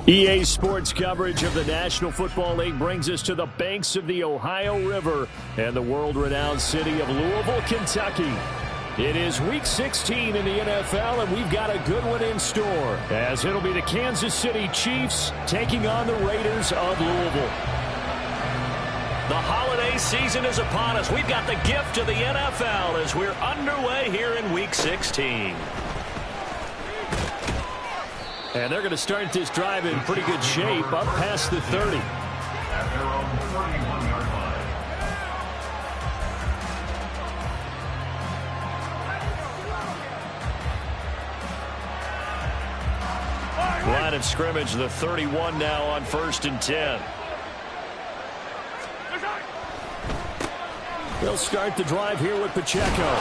EA Sports coverage of the National Football League brings us to the banks of the Ohio River and the world-renowned city of Louisville, Kentucky. It is Week 16 in the NFL, and we've got a good one in store, as it'll be the Kansas City Chiefs taking on the Raiders of Louisville. The holiday season is upon us. We've got the gift of the NFL as we're underway here in Week 16. And they're going to start this drive in pretty good shape, up past the 30. At their own 31-yard line. Line of scrimmage, the 31 now on 1st and 10. They'll start the drive here with Pacheco.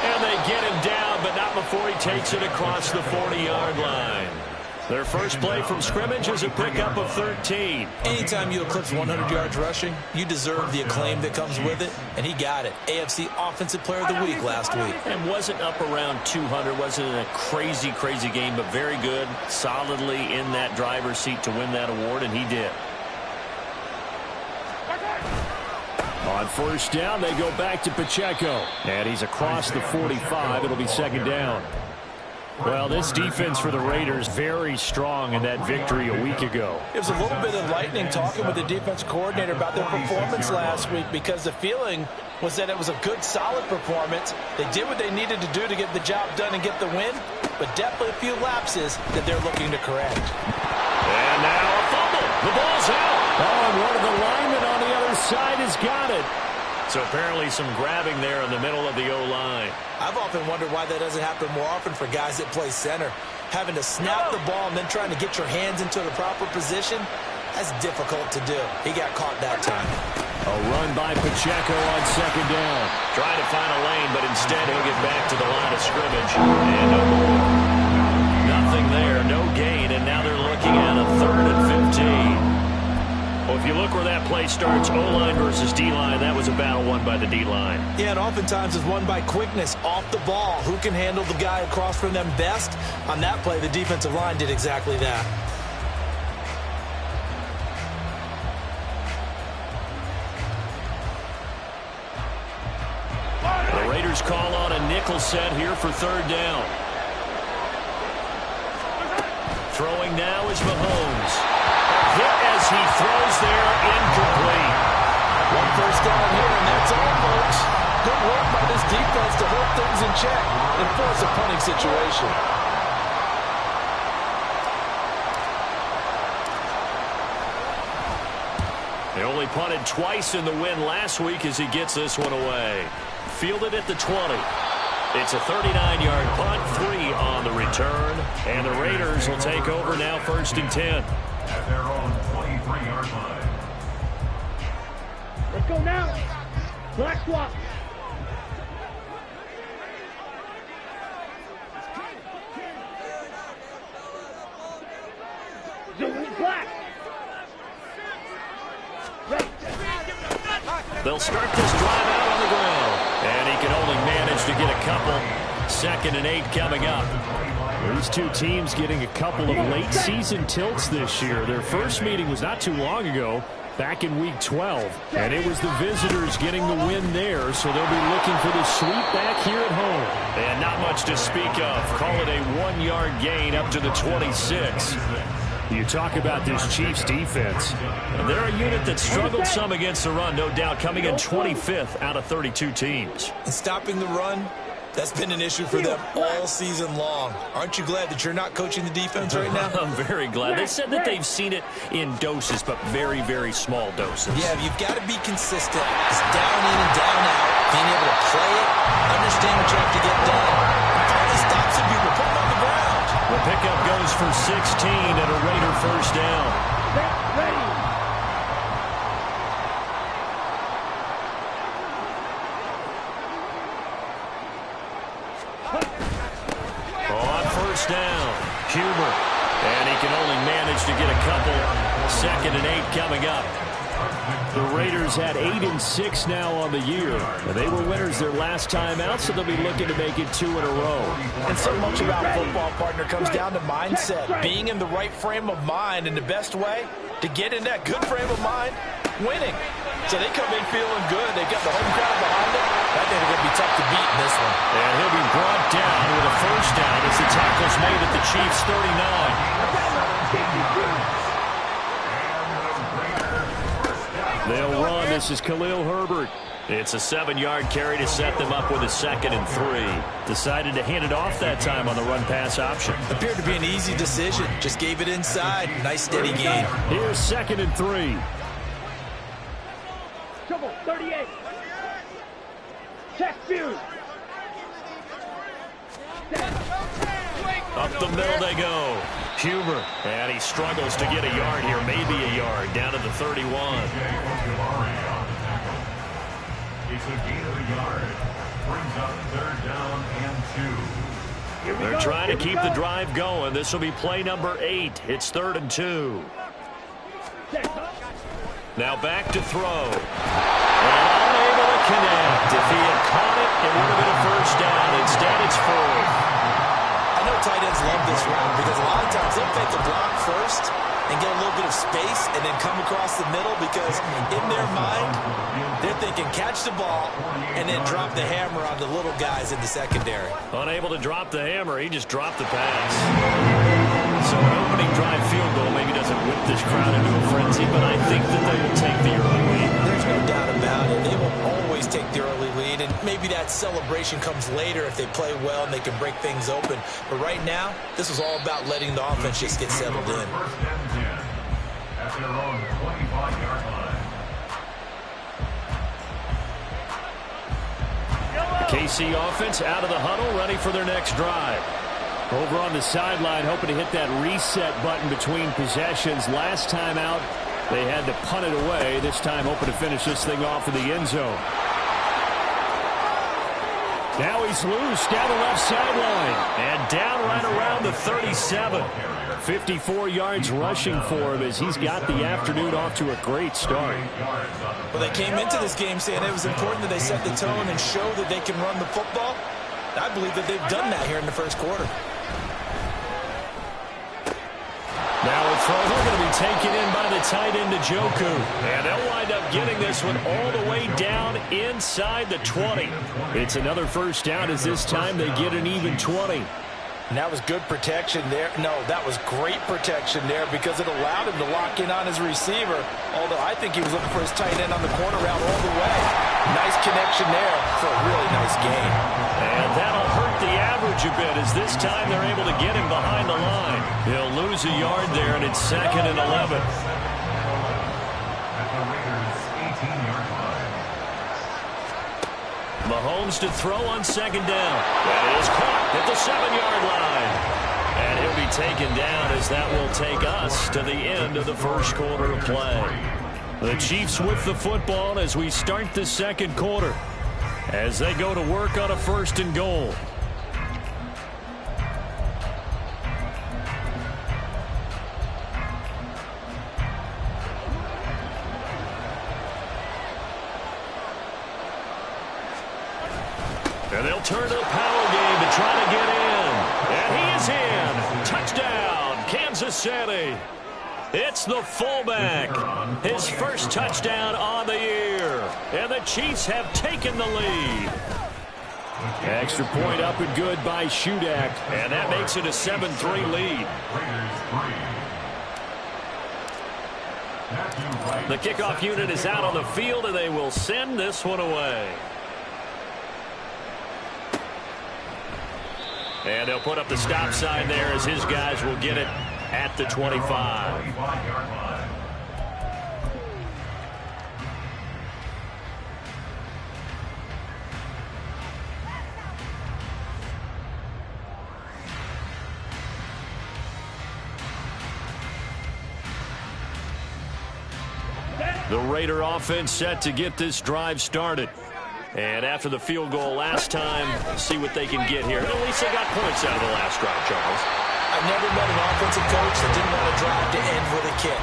And they get him down, but not before he takes it across the 40-yard line. Their first play from scrimmage is a pickup of 13. Anytime you eclipse 100 yards rushing, you deserve the acclaim that comes with it, and he got it. AFC Offensive Player of the Week last week. And wasn't up around 200, wasn't a crazy, crazy game, but very good, solidly in that driver's seat to win that award, and he did. On 1st down, they go back to Pacheco. And he's across the 45. It'll be 2nd down. Well, this defense for the Raiders very strong in that victory a week ago. It was a little bit of lightning talking with the defense coordinator about their performance last week, because the feeling was that it was a good, solid performance. They did what they needed to do to get the job done and get the win, but definitely a few lapses that they're looking to correct. And now a fumble. The ball's out. Oh, and one of the linemen on the other side has got it. So apparently some grabbing there in the middle of the O-line. I've often wondered why that doesn't happen more often for guys that play center. Having to snap the ball and then trying to get your hands into the proper position, that's difficult to do. He got caught that time. A run by Pacheco on 2nd down. Trying to find a lane, but instead he'll get back to the line of scrimmage. And no more. Nothing there, no gain, and now they're looking at a 3rd and 15. Well, if you look where that play starts, O-line versus D-line, that was a battle won by the D-line. Yeah, and oftentimes it's won by quickness off the ball. Who can handle the guy across from them best? On that play, the defensive line did exactly that. The Raiders call on a nickel set here for 3rd down. Throwing now is Mahomes. Hit as he throws there, incomplete. 1 first down here, and that's all, folks. Good work by this defense to hold things in check and force a punting situation. They only punted twice in the win last week as he gets this one away. Fielded at the 20. It's a 39-yard punt, 3 on the return. And the Raiders will take over now 1st and 10. At their own 23-yard line. Let's go now. Black swap. Black. They'll start this drive out on the ground. And he can only manage to get a couple. 2nd and 8 coming up. These two teams getting a couple of late season tilts this year. Their first meeting was not too long ago, back in Week 12. And it was the visitors getting the win there, so they'll be looking for the sweep back here at home. And not much to speak of. Call it a 1-yard gain up to the 26. You talk about this Chiefs defense. And they're a unit that struggled some against the run, no doubt, coming in 25th out of 32 teams. And stopping the run, that's been an issue for them all season long. Aren't you glad that you're not coaching the defense right now? I'm very glad. They said that they've seen it in doses, but very, very small doses. Yeah, you've got to be consistent. It's down in and down out. Being able to play it, understand what you have to get done, and finally stop some people, put them on the ground. The pickup goes for 16 and a Raider 1st down. Set, ready. On first down, Huber. And he can only manage to get a couple. 2nd and 8 coming up. The Raiders had 8 and 6 now on the year. They were winners their last time out, so they'll be looking to make it 2 in a row. And so much about football, partner, comes down to mindset. Being in the right frame of mind, and the best way to get in that good frame of mind, winning. So they come in feeling good. They've got the home crowd behind them. I think they're going to be tough to beat in this one. And he'll be brought down with a first down as the tackle's made at the Chiefs' 39. They'll run. This is Khalil Herbert. It's a 7-yard carry to set them up with a 2nd and 3. Decided to hand it off that time on the run-pass option. Appeared to be an easy decision. Just gave it inside. Nice steady gain. Here's 2nd and 3. Trouble, 38. Check, view. Up the middle they go. Huber. And he struggles to get a yard here. Maybe a yard. Down to the 31. It's a gain of a yard. Brings up 3rd down and 2. They're trying to keep the drive going. This will be play number 8. It's 3rd and 2. Now back to throw. And unable to connect. If he had caught it, it would have been a first down. Instead, it's 4th. I know tight ends love this route because a lot of times they'll fake the block first and get a little bit of space and then come across the middle because in their mind, they're thinking catch the ball and then drop the hammer on the little guys in the secondary. Unable to drop the hammer, he just dropped the pass. So an opening drive field goal maybe doesn't whip this crowd into a frenzy, but I think that they will take the early lead. There's no doubt about it. They will always take the early lead, and maybe that celebration comes later if they play well and they can break things open. But right now, this is all about letting the offense just get settled in. 1st and 10. At their own 25-yard line. KC offense out of the huddle, ready for their next drive. Over on the sideline, hoping to hit that reset button between possessions. Last time out, they had to punt it away. This time, hoping to finish this thing off in the end zone. Now he's loose down the left sideline. And down right around the 37. 54 yards rushing for him as he's got the afternoon off to a great start. Well, they came into this game saying it was important that they set the tone and show that they can run the football. I believe that they've done that here in the first quarter. Now a throw, they're going to be taken in by the tight end, Njoku. And they'll wind up getting this one all the way down inside the 20. It's another first down as this time they get an even 20. And that was good protection there. No, that was great protection there because it allowed him to lock in on his receiver. Although I think he was looking for his tight end on the corner route all the way. Nice connection there for a really nice gain. And that'll hurt the average a bit as this time they're able to get him behind the line. He'll lose a yard there, and it's 2nd and 11. At the Raiders' 18-yard line. Mahomes to throw on 2nd down. That is caught at the 7-yard line. And he'll be taken down as that will take us to the end of the first quarter of play. The Chiefs with the football as we start the second quarter, as they go to work on a 1st and goal. And they'll turn to the power game to try to get in. And he is in. Touchdown, Kansas City. It's the fullback. His first touchdown on the year. And the Chiefs have taken the lead. Extra point up and good by Shudak. And that makes it a 7-3 lead. The kickoff unit is out on the field, and they will send this one away. And they'll put up the stop sign there as his guys will get it at the 25. The Raider offense set to get this drive started. And after the field goal last time, see what they can get here. At least they got points out of the last drive, Charles. I've never met an offensive coach that didn't want to drive to end with a kick.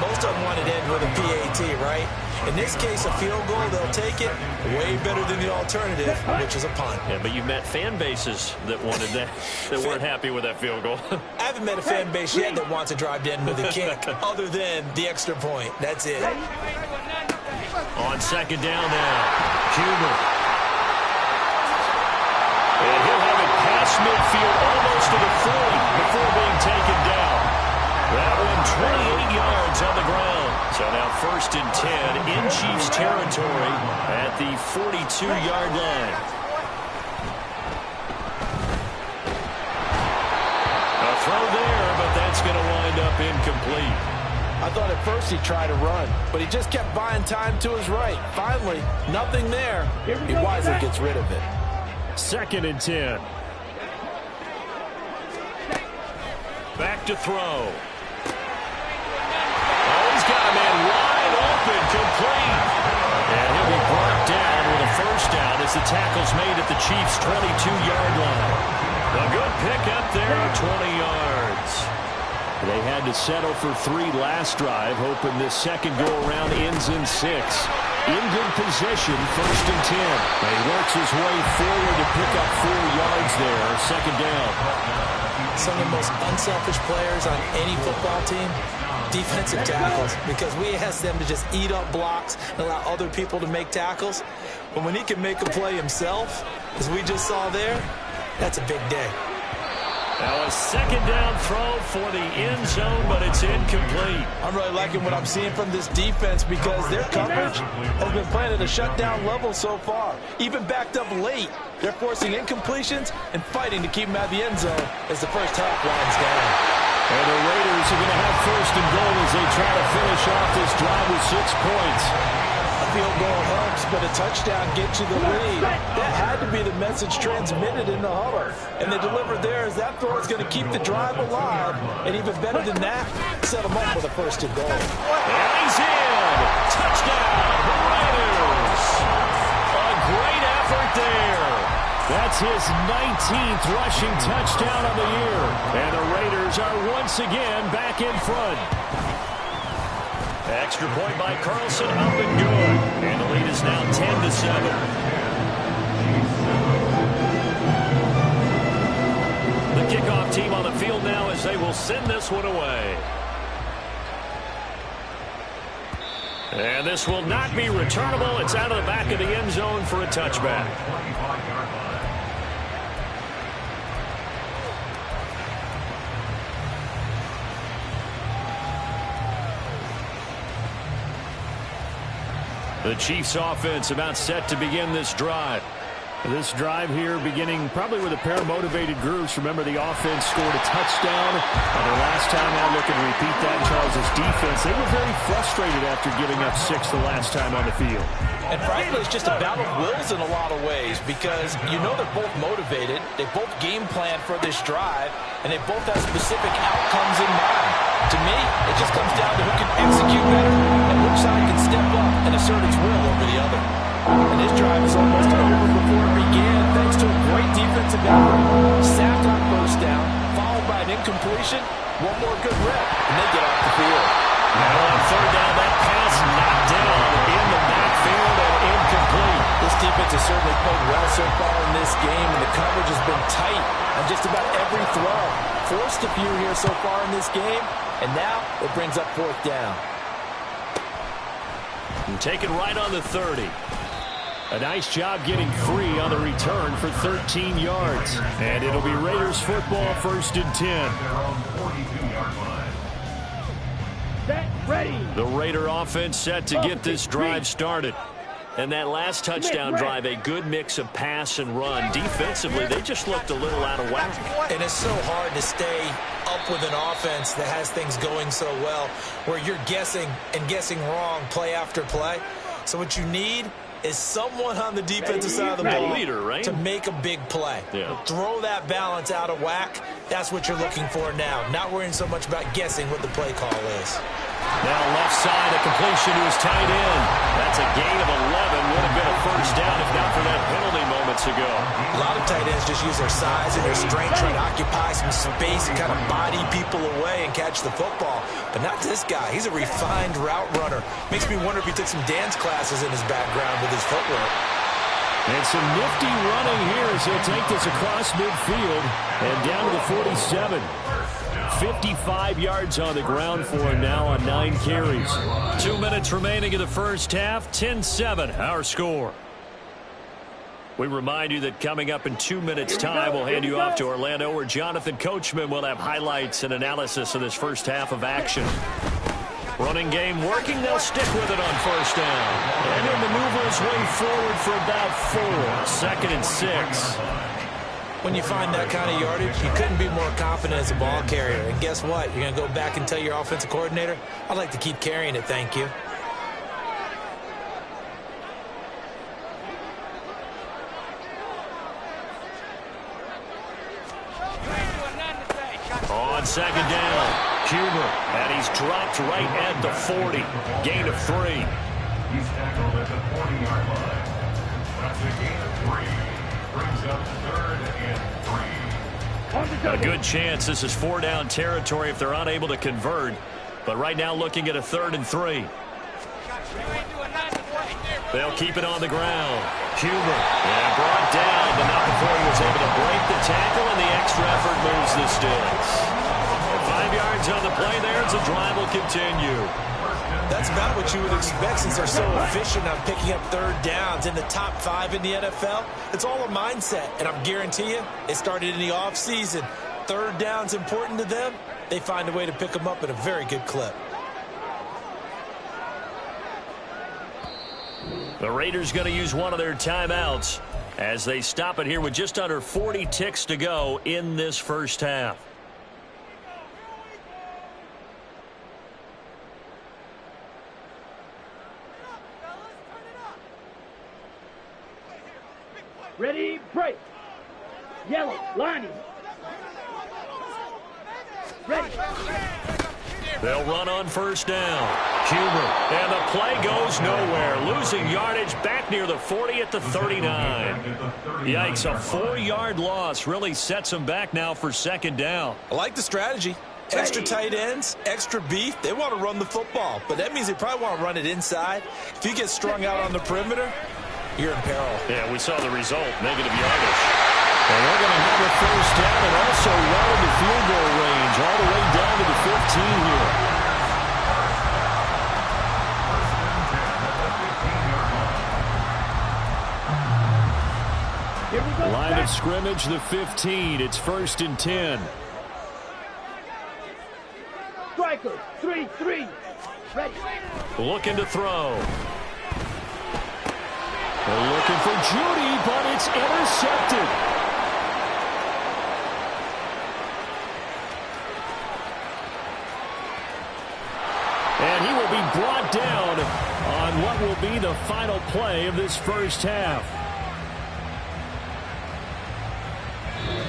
Most of them wanted to end with a PAT, right? In this case, a field goal, they'll take it way better than the alternative, which is a punt. Yeah, but you've met fan bases that wanted that, that weren't happy with that field goal. I haven't met a fan base yet that wants to drive to end with a kick, other than the extra point. That's it. On second down now, Huber. And he'll have it past midfield almost to the 40 before being taken down. That one 28 yards on the ground. So now 1st and 10 in Chiefs territory at the 42-yard line. A throw there, but that's going to wind up incomplete. I thought at first he tried to run, but he just kept buying time to his right. Finally, nothing there. He wisely gets rid of it. 2nd and 10. Back to throw. Oh, he's got a man wide open, complete. And he'll be brought down with a 1st down as the tackle's made at the Chiefs' 22-yard line. A good pickup there, 20 yards. They had to settle for 3 last drive, hoping this second go-around ends in 6. In good position, 1st and 10. He works his way forward to pick up 4 yards there, 2nd down. Some of the most unselfish players on any football team, defensive tackles, because we ask them to just eat up blocks and allow other people to make tackles. But when he can make a play himself, as we just saw there, that's a big day. Now a 2nd down throw for the end zone, but it's incomplete. I'm really liking what I'm seeing from this defense because their coverage has been playing at a shutdown level so far. Even backed up late, they're forcing incompletions and fighting to keep them out of the end zone as the first half winds down. And the Raiders are going to have 1st and goal as they try to finish off this drive with 6 points. A field goal helps, but a touchdown gets you the lead. That had to be the message transmitted in the huddle. And they delivered there as that throw is going to keep the drive alive. And even better than that, set them up with a 1st and goal. And he's in. Touchdown, the Raiders. A great effort there. That's his 19th rushing touchdown of the year. And the Raiders are once again back in front. Extra point by Carlson, up and good. And the lead is now 10-7. The kickoff team on the field now as they will send this one away. And this will not be returnable. It's out of the back of the end zone for a touchback. The Chiefs offense about set to begin this drive. This drive here beginning probably with a pair of motivated groups. Remember, the offense scored a touchdown. And their last time out, looking to repeat that. Charles' defense, they were very frustrated after giving up 6 the last time on the field. And frankly, it's just a battle of wills in a lot of ways because you know they're both motivated. They both game plan for this drive, and they both have specific outcomes in mind. To me, it just comes down to who can execute better and which side can step up and assert its will over the other. And this drive is almost over before it began thanks to a great defensive effort. Sacked on 1st down, followed by an incompletion. One more good rep, and they get off the field. Now on 3rd down, that pass knocked down in the backfield and incomplete. This defense has certainly played well so far in this game, and the coverage has been tight on just about every throw. Forced a few here so far in this game, and now it brings up 4th down. And taken right on the 30. A nice job getting free on the return for 13 yards. And it'll be Raiders football, 1st and 10. Set, ready. The Raider offense set to get this drive started. And that last touchdown drive, a good mix of pass and run. Defensively, they just looked a little out of whack. And it's so hard to stay up with an offense that has things going so well, where you're guessing and guessing wrong play after play. So what you need is someone on the defensive side of the ball leader, right? to make a big play. Yeah. Throw that balance out of whack. That's what you're looking for now. Not worrying so much about guessing what the play call is. Now left side, a completion to his tight end. That's a gain of 11. Would have been a first down if not for that penalty moments ago. A lot of tight ends just use their size and their strength, trying to occupy some space and kind of body people away and catch the football. But not this guy. He's a refined route runner. Makes me wonder if he took some dance classes in his background with his footwork. And some nifty running here as he'll take this across midfield and down to the 47. 55 yards on the ground for him now on 9 carries. 2 minutes remaining in the first half. 10-7 our score. We remind you that coming up in 2 minutes time, we'll hand you off to Orlando, where Jonathan Coachman will have highlights and analysis of this first half of action. Running game working. They'll stick with it on first down. And he'll maneuver his way forward for about 4. 2nd and 6. When you find that kind of yardage, you couldn't be more confident as a ball carrier. And guess what? You're going to go back and tell your offensive coordinator, I'd like to keep carrying it, thank you. On 2nd down, Huber, and he's dropped right at the 40. Gain of 3. He's tackled at the 40-yard line. That's a gain of 3. Brings up 3rd and 3. A good chance this is 4-down territory if they're unable to convert. But right now looking at a 3rd and 3. They'll keep it on the ground. Huber, brought down, but not before he was able to break the tackle, and the extra effort moves the sticks. 5 yards on the play there, as the drive will continue. That's about what you would expect since they're so efficient on picking up 3rd downs in the top 5 in the NFL. It's all a mindset, and I'm guarantee you, it started in the offseason. 3rd down's important to them. They find a way to pick them up at a very good clip. The Raiders going to use one of their timeouts as they stop it here with just under 40 ticks to go in this first half. Ready, break. Yellow, lining. Ready. They'll run on first down. Huber, and the play goes nowhere. Losing yardage back near the 40 at the 39. Yikes, a 4-yard loss really sets them back now for 2nd down. I like the strategy. Extra tight ends, extra beef. They want to run the football, but that means they probably want to run it inside. If you get strung out on the perimeter, you're in peril. Yeah, we saw the result, negative yardage. And they're going to have a first down and also well into field goal range, all the way down to the 15 here. Line of scrimmage, the 15. It's 1st and 10. Striker, 3-3. Ready. Looking to throw. They're looking for Judy, but it's intercepted. And he will be brought down on what will be the final play of this first half.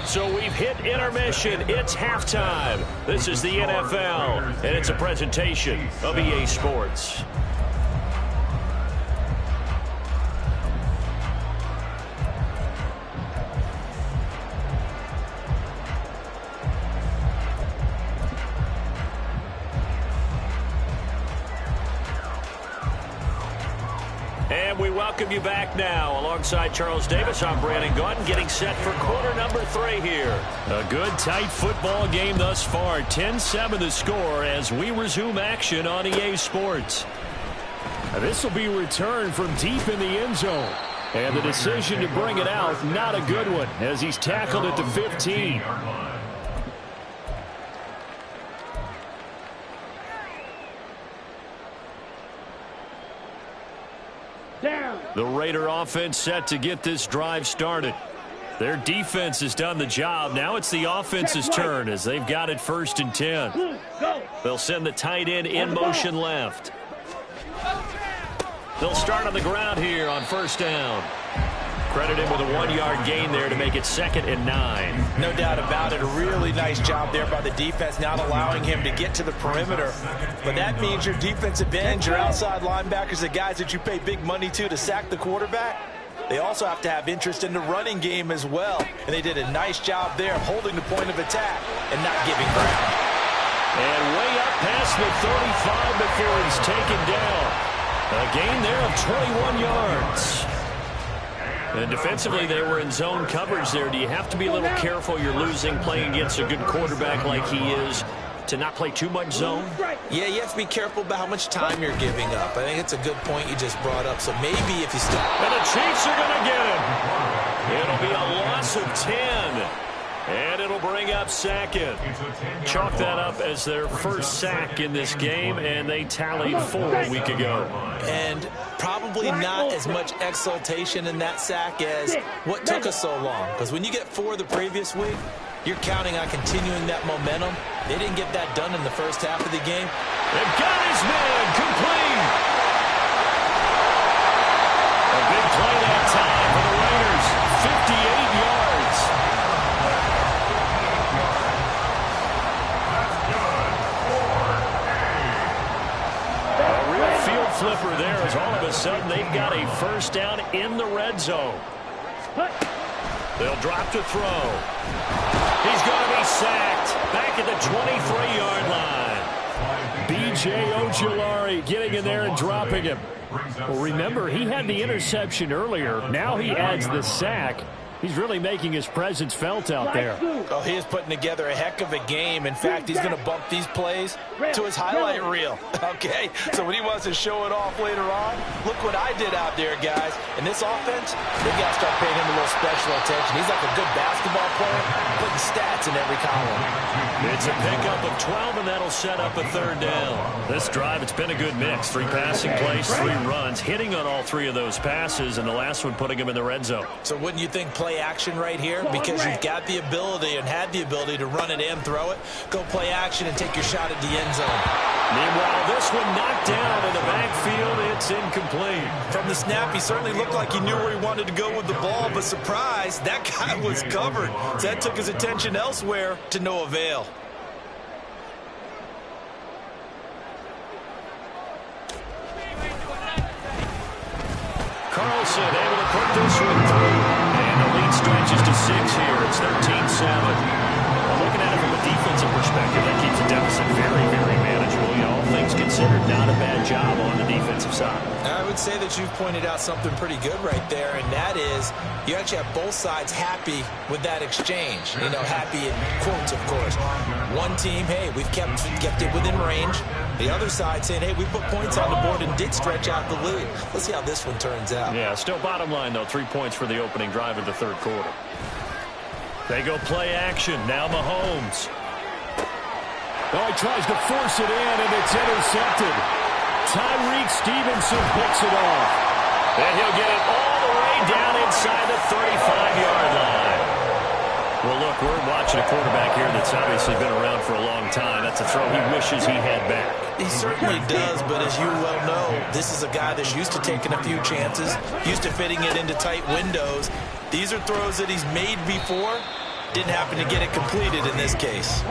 So we've hit intermission. It's halftime. This is the NFL, and it's a presentation of EA Sports. And we welcome you back now. Alongside Charles Davis, I'm Brandon Gaudin, getting set for quarter number 3 here. A good, tight football game thus far. 10-7 the score as we resume action on EA Sports. This will be returned from deep in the end zone. And the decision to bring it out, not a good one, as he's tackled at the 15. Down. The Raider offense set to get this drive started. Their defense has done the job. Now it's the offense's turn as they've got it 1st and 10. Go. They'll send the tight end in motion left. They'll start on the ground here on 1st down. Credit him with a 1-yard gain there to make it 2nd and 9. No doubt about it. A really nice job there by the defense, not allowing him to get to the perimeter. But that means your defensive ends, your outside linebackers, the guys that you pay big money to sack the quarterback, they also have to have interest in the running game as well. And they did a nice job there of holding the point of attack and not giving ground. And way up past the 35 before he's taken down. A gain there of 21 yards. And defensively, they were in zone coverage there. Do you have to be a little careful? You're losing playing against a good quarterback like he is, to not play too much zone? Yeah, you have to be careful about how much time you're giving up. I think it's a good point you just brought up. So maybe if you stop. And the Chiefs are going to get him. It'll be a loss of 10. And it'll bring up 2nd. Chalk that up as their first sack in this game, and they tallied 4 a week ago. And probably not as much exultation in that sack as what took us so long. Because when you get 4 the previous week, you're counting on continuing that momentum. They didn't get that done in the first half of the game. They've got his man complete. A big play that time for the Raiders. 58 yards. A real field flipper there as all of a sudden they've got a first down in the red zone. They'll drop to throw. He's going to be sacked back at the 23-yard line. B.J. Ojulari getting in there and dropping him. Well, remember, he had the interception earlier. Now he adds the sack. He's really making his presence felt out there. Oh, he is putting together a heck of a game. In fact, he's going to bump these plays to his highlight reel. Okay, so when he wants to show it off later on, look what I did out there, guys. In this offense, they got to start paying him a little special attention. He's like a good basketball player, putting stats in every column. It's a pickup of 12, and that'll set up a 3rd down. This drive, it's been a good mix. 3 passing plays, 3 runs, hitting on all 3 of those passes, and the last one putting him in the red zone. So wouldn't you think play action right here? Because you've got the ability and had the ability to run it and throw it. Go play action and take your shot at the end zone. Meanwhile, this one knocked down in the backfield. It's incomplete. From the snap, he certainly looked like he knew where he wanted to go with the ball, but surprise, that guy was covered. So that took his attention elsewhere to no avail. Carlson able to put this one through. And the lead stretches to 6 here. It's 13-7. Well, looking at it from a defensive perspective, that keeps the deficit very, very manageable. You know, all things considered, not a bad job on the defensive side. I would say that you've pointed out something pretty good right there, and that is you actually have both sides happy with that exchange. You know, happy in quotes, of course. One team, hey, we've kept it within range. The other side saying, hey, we put points on the board and did stretch out the lead. Let's see how this one turns out. Yeah, still bottom line, though, 3 points for the opening drive of the 3rd quarter. They go play action. Now Mahomes. Oh, he tries to force it in, and it's intercepted. Tyreek Stevenson picks it off. And he'll get it all the way down inside the 35-yard line. Well, look, we're watching a quarterback here that's obviously been around for a long time. That's a throw he wishes he had back. He certainly does, but as you well know, this is a guy that's used to taking a few chances, used to fitting it into tight windows. These are throws that he's made before. Didn't happen to get it completed in this case.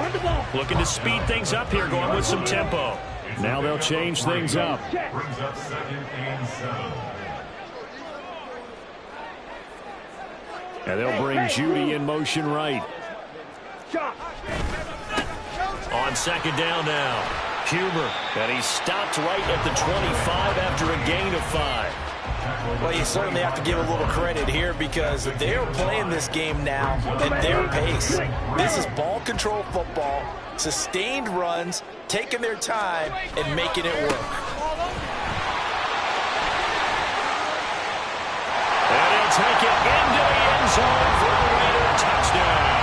Looking to speed things up here, going with some tempo. Now they'll change things up. Brings up 2nd and 7. And they'll bring Judy in motion right. On 2nd down now. Huber, and he's stopped right at the 25 after a gain of 5. Well, you certainly have to give a little credit here because they're playing this game now at their pace. This is ball control football, sustained runs, taking their time, and making it work. And he'll take it into the end zone for a Raider touchdown.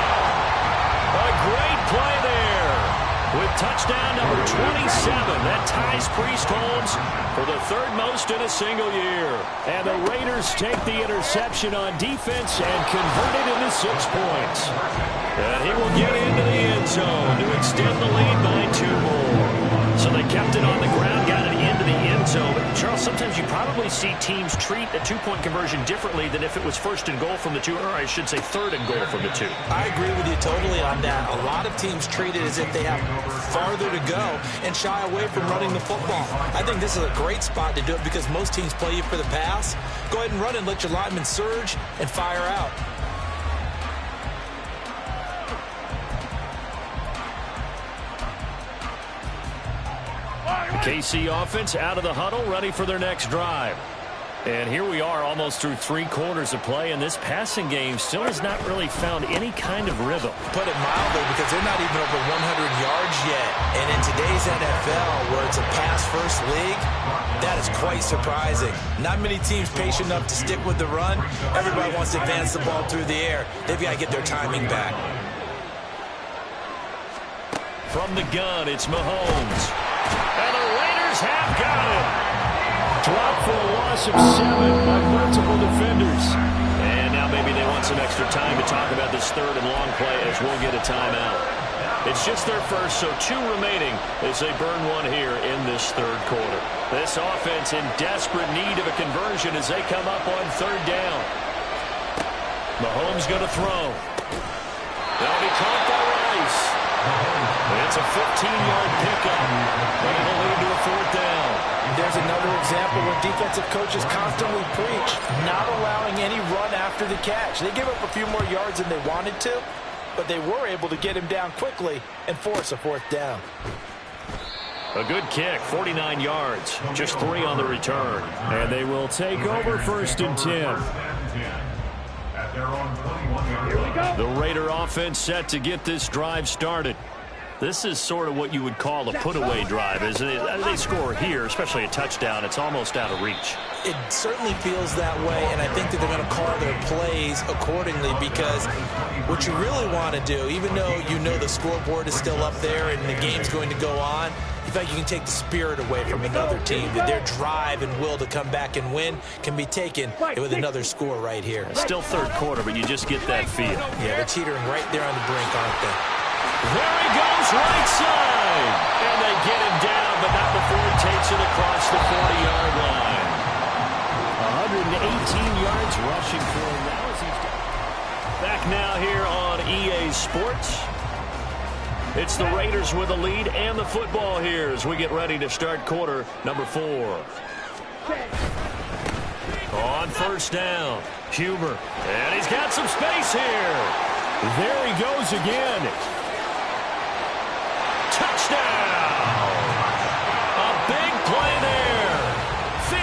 A great play there. With touchdown number 27, that ties Priest Holmes for the 3rd most in a single year. And the Raiders take the interception on defense and convert it into 6 points. And he will get into the end zone to extend the lead by 2 more. So they kept it on the ground, got it into the end so. Charles, sometimes you probably see teams treat a two-point conversion differently than if it was first and goal from the two, or I should say third and goal from the two. I agree with you totally on that. A lot of teams treat it as if they have farther to go and shy away from running the football. I think this is a great spot to do it because most teams play you for the pass. Go ahead and run and let your linemen surge and fire out. The KC offense out of the huddle, ready for their next drive. And here we are almost through 3 quarters of play, and this passing game still has not really found any kind of rhythm. Put it mildly, because they're not even over 100 yards yet. And in today's NFL, where it's a pass-first league, that is quite surprising. Not many teams patient enough to stick with the run. Everybody wants to advance the ball through the air. They've got to get their timing back. From the gun, it's Mahomes. And the Raiders have got it. Dropped for a loss of 7 by multiple defenders. And now maybe they want some extra time to talk about this third and long play as we'll get a timeout. It's just their first, so 2 remaining as they burn one here in this third quarter. This offense in desperate need of a conversion as they come up on third down. Mahomes going to throw. That'll be caught by Rice. It's a 15-yard pickup, but it'll lead to a 4th down. There's another example where defensive coaches constantly preach not allowing any run after the catch. They gave up a few more yards than they wanted to, but they were able to get him down quickly and force a 4th down. A good kick, 49 yards, just 3 on the return. And they will take over 1st and 10. Here we go. The Raider offense set to get this drive started. This is sort of what you would call a put-away drive, isn't it? They score here, especially a touchdown. It's almost out of reach. It certainly feels that way, and I think that they're going to call their plays accordingly because what you really want to do, even though you know the scoreboard is still up there and the game's going to go on, you think you can take the spirit away from another team, that their drive and will to come back and win can be taken with another score right here. Still third quarter, but you just get that feel. Yeah, they're teetering right there on the brink, aren't they? There he goes, right side. And they get him down, but not before he takes it across the 40-yard line. 118 yards rushing for him now as he's back now here on EA Sports. It's the Raiders with the lead and the football here as we get ready to start quarter number 4. On 1st down, Huber. And he's got some space here. There he goes again. Touchdown! A big play there.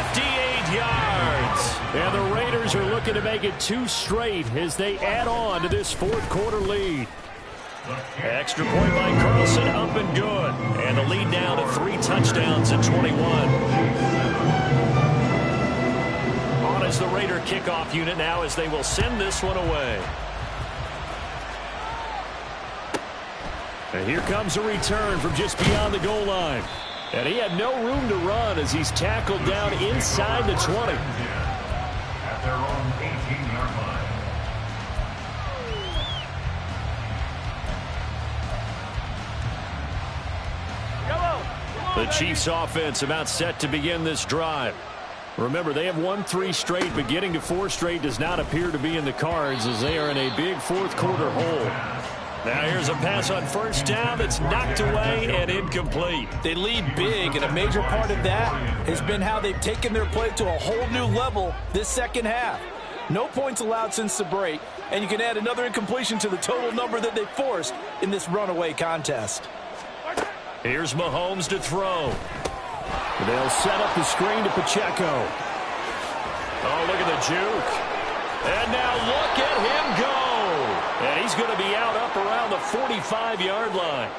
58 yards. And the Raiders are looking to make it 2 straight as they add on to this 4th quarter lead. Extra point by Carlson, up and good. And the lead now to 3 touchdowns at 21. On is the Raider kickoff unit now as they will send this one away. And here comes a return from just beyond the goal line. And he had no room to run as he's tackled down inside the 20. At their own 18-yard line. The Chiefs offense about set to begin this drive. Remember, they have won 3 straight, but getting to 4 straight does not appear to be in the cards as they are in a big 4th quarter hole. Now here's a pass on 1st down that's knocked away and incomplete. They lead big, and a major part of that has been how they've taken their play to a whole new level this second half. No points allowed since the break, and you can add another incompletion to the total number that they forced in this runaway contest. Here's Mahomes to throw. They'll set up the screen to Pacheco. Oh, look at the juke. And now look at him go. And he's going to be out up around the 45-yard line.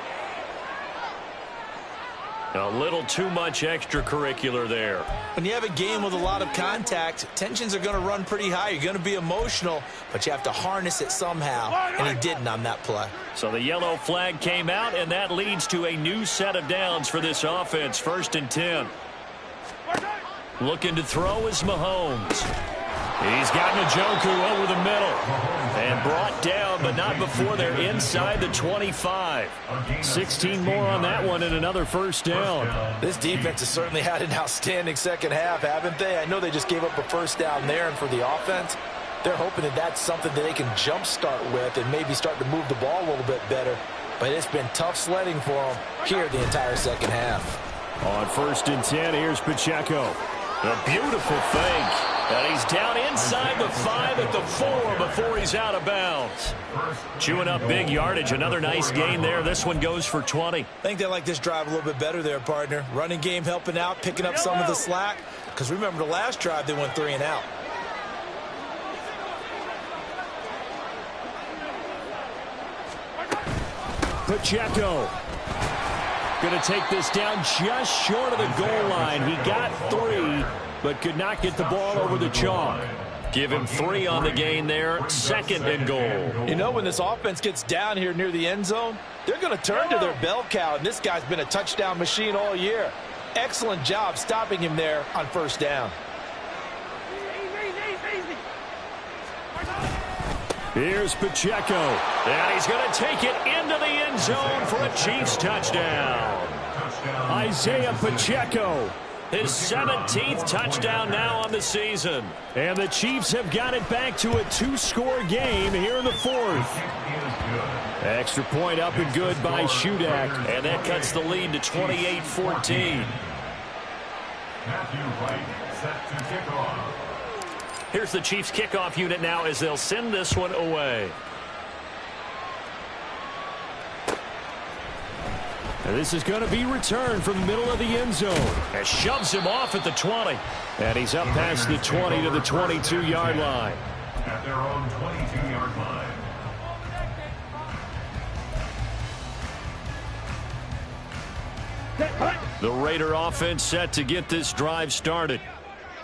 A little too much extracurricular there. When you have a game with a lot of contact, tensions are going to run pretty high. You're going to be emotional, but you have to harness it somehow, and he didn't on that play. So the yellow flag came out, and that leads to a new set of downs for this offense. 1st and 10. Looking to throw is Mahomes. He's got Njoku over the middle. And brought down, but not before they're inside the 25. 16 more on that one and another first down. This defense has certainly had an outstanding second half, haven't they? I know they just gave up a first down there, and for the offense, they're hoping that that's something that they can jumpstart with and maybe start to move the ball a little bit better. But it's been tough sledding for them here the entire second half. On 1st and 10, here's Pacheco. A beautiful fake. And he's down inside the 5 at the 4 before he's out of bounds. Chewing up big yardage. Another nice gain there. This one goes for 20. I think they like this drive a little bit better there, partner. Running game helping out, picking up some of the slack. Because remember, the last drive, they went 3 and out. Pacheco going to take this down just short of the goal line. He got 3, but could not get the ball over the chalk. Give him 3 on the gain there. 2nd and goal. You know, when this offense gets down here near the end zone, they're going to turn to their bell cow, and this guy's been a touchdown machine all year. Excellent job stopping him there on 1st down. Here's Pacheco. And he's going to take it into the end zone for a Chiefs touchdown. Isaiah Pacheco. His 17th touchdown now on the season. And the Chiefs have got it back to a 2-score game here in the 4th. Extra point up and good by Shudak. And that cuts the lead to 28-14. Matthew Wright set to kick off. Here's the Chiefs kickoff unit now as they'll send this one away. And this is going to be returned from the middle of the end zone. And shoves him off at the 20. And he's up past the 20 to the 22-yard line. At their own 22-yard line. The Raider offense set to get this drive started.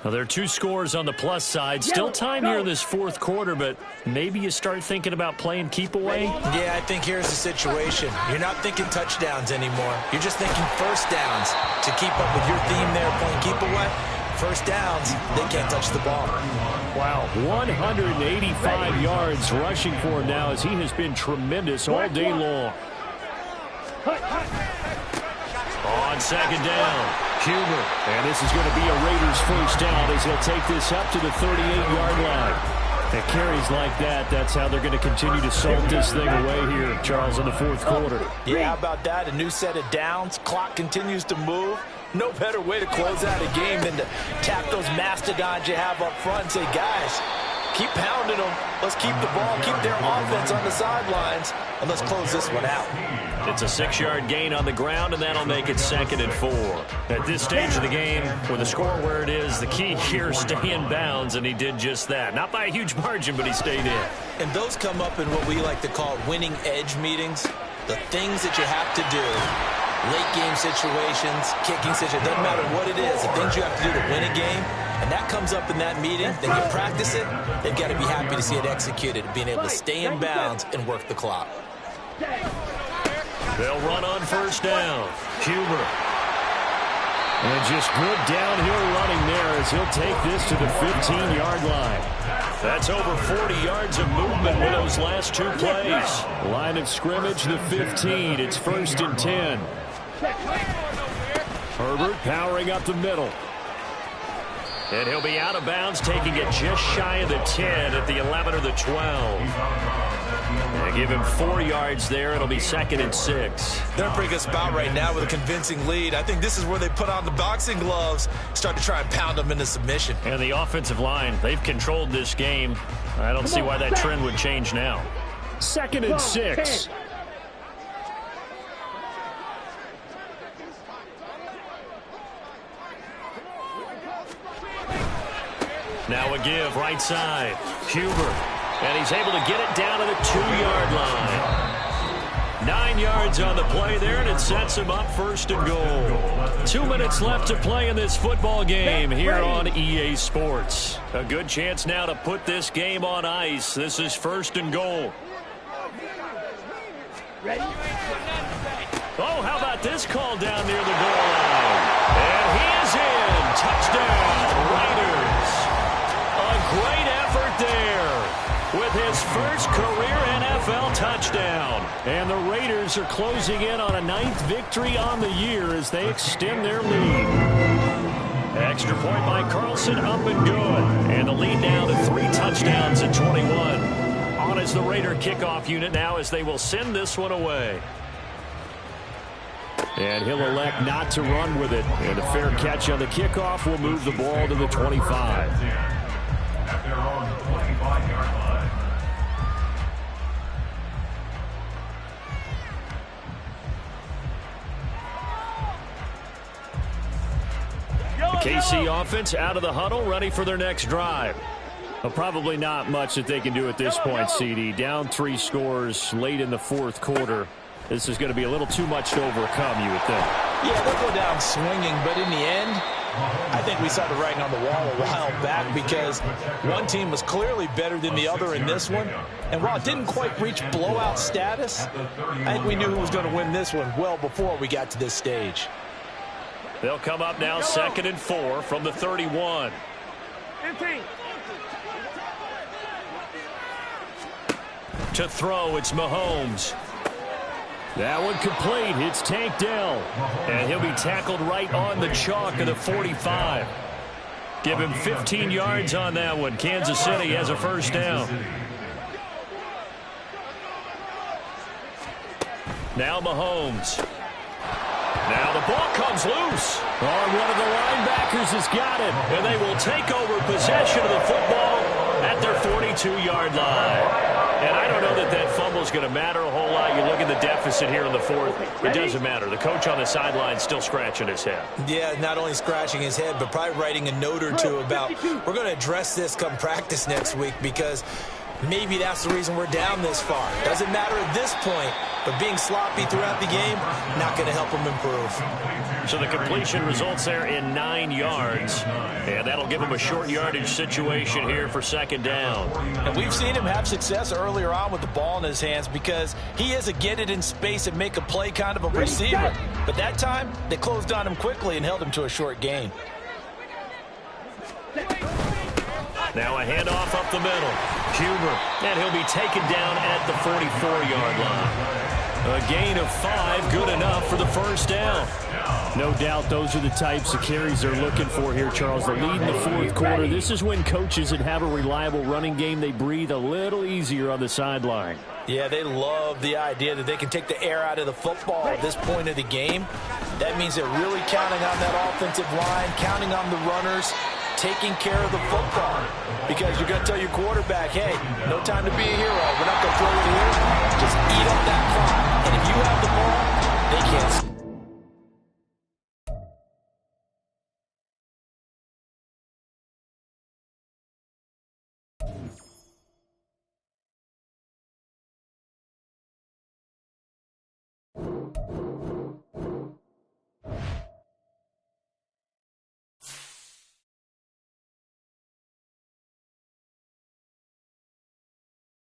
Now, there are 2 scores on the plus side. Still time here in this 4th quarter, but maybe you start thinking about playing keep away. Yeah, I think here's the situation. You're not thinking touchdowns anymore. You're just thinking first downs. To keep up with your theme there, playing keep away, first downs, they can't touch the ball. Wow, 185 yards rushing for him now as he has been tremendous all day long. On 2nd down, Huber. And this is going to be a Raiders first down as he'll take this up to the 38-yard line. And carries like that, that's how they're going to continue to salt this thing away here, Charles, in the 4th quarter. Yeah, how about that? A new set of downs. Clock continues to move. No better way to close out a game than to tap those mastodons you have up front and say, guys, keep pounding them. Let's keep the ball, keep their offense on the sidelines, and let's close this one out. It's a 6-yard gain on the ground, and that'll make it 2nd and 4. At this stage of the game, with the score where it is, the key here is stay in bounds, and he did just that. Not by a huge margin, but he stayed in. And those come up in what we like to call winning edge meetings. The things that you have to do, late game situations, kicking situations, doesn't matter what it is, the things you have to do to win a game, and that comes up in that meeting, then you practice it, they've got to be happy to see it executed, being able to stay in bounds and work the clock. They'll run on first down. Huber. And just good downhill running there as he'll take this to the 15-yard line. That's over 40 yards of movement with those last 2 plays. Line of scrimmage, the 15. It's 1st and 10. Herbert powering up the middle. And he'll be out of bounds, taking it just shy of the 10 at the 11 or the 12. They give him 4 yards there. It'll be 2nd and 6. They're in a pretty good spot right now with a convincing lead. I think this is where they put on the boxing gloves, start to try and pound them into submission. And the offensive line, they've controlled this game. I don't see why that trend would change now. 2nd and 6. Now a give, right side. Huber. And he's able to get it down to the 2-yard line. 9 yards on the play there, and it sets him up 1st and goal. 2 minutes left to play in this football game here on EA Sports. A good chance now to put this game on ice. This is 1st and goal. Oh, how about this call down near the goal line? And he is in. Touchdown, Raiders. A Great effort there with his first career NFL touchdown. And the Raiders are closing in on a 9th victory on the year as they extend their lead. Extra point by Carlson, up and good. And the lead now to 3 touchdowns at 21. On as the Raider kickoff unit now as they will send this one away. And he'll elect not to run with it. And a fair catch on the kickoff will move the ball to the 25. At their own 25-yard line. The KC offense out of the huddle, ready for their next drive. Well, probably not much that they can do at this point, CD. Down 3 scores late in the 4th quarter. This is going to be a little too much to overcome, you would think. Yeah, they'll go down swinging, but in the end, I think we saw the writing on the wall a while back because one team was clearly better than the other in this one. And while it didn't quite reach blowout status, I think we knew who was going to win this one well before we got to this stage. They'll come up now 2nd and 4 from the 31. To throw, it's Mahomes. That one complete. It's Tank Dell. And he'll be tackled right on the chalk of the 45. Give him 15 yards on that one. Kansas City has a first down. Now Mahomes. Now the ball comes loose. Oh, one of the linebackers has got it. And they will take over possession of the football at their 42-yard line. And I don't know that that fumble is going to matter a whole lot. You look at the deficit here in the 4th. It doesn't matter. The coach on the sideline still scratching his head. Yeah, not only scratching his head, but probably writing a note or two about we're going to address this come practice next week because maybe that's the reason we're down this far. Doesn't matter at this point, but being sloppy throughout the game, not going to help them improve. So the completion results there in 9 yards. And that'll give him a short yardage situation here for 2nd down. And we've seen him have success earlier on with the ball in his hands because he is a get it in space and make a play kind of a receiver. But that time, they closed on him quickly and held him to a short gain. Now a handoff up the middle. Huber, and he'll be taken down at the 44-yard line. A gain of 5, good enough for the first down. No doubt those are the types of carries they're looking for here, Charles. The lead in the 4th quarter. This is when coaches that have a reliable running game, they breathe a little easier on the sideline. Yeah, they love the idea that they can take the air out of the football at this point of the game. That means they're really counting on that offensive line, counting on the runners, taking care of the football. Because you're going to tell your quarterback, hey, no time to be a hero. We're not going to throw it here.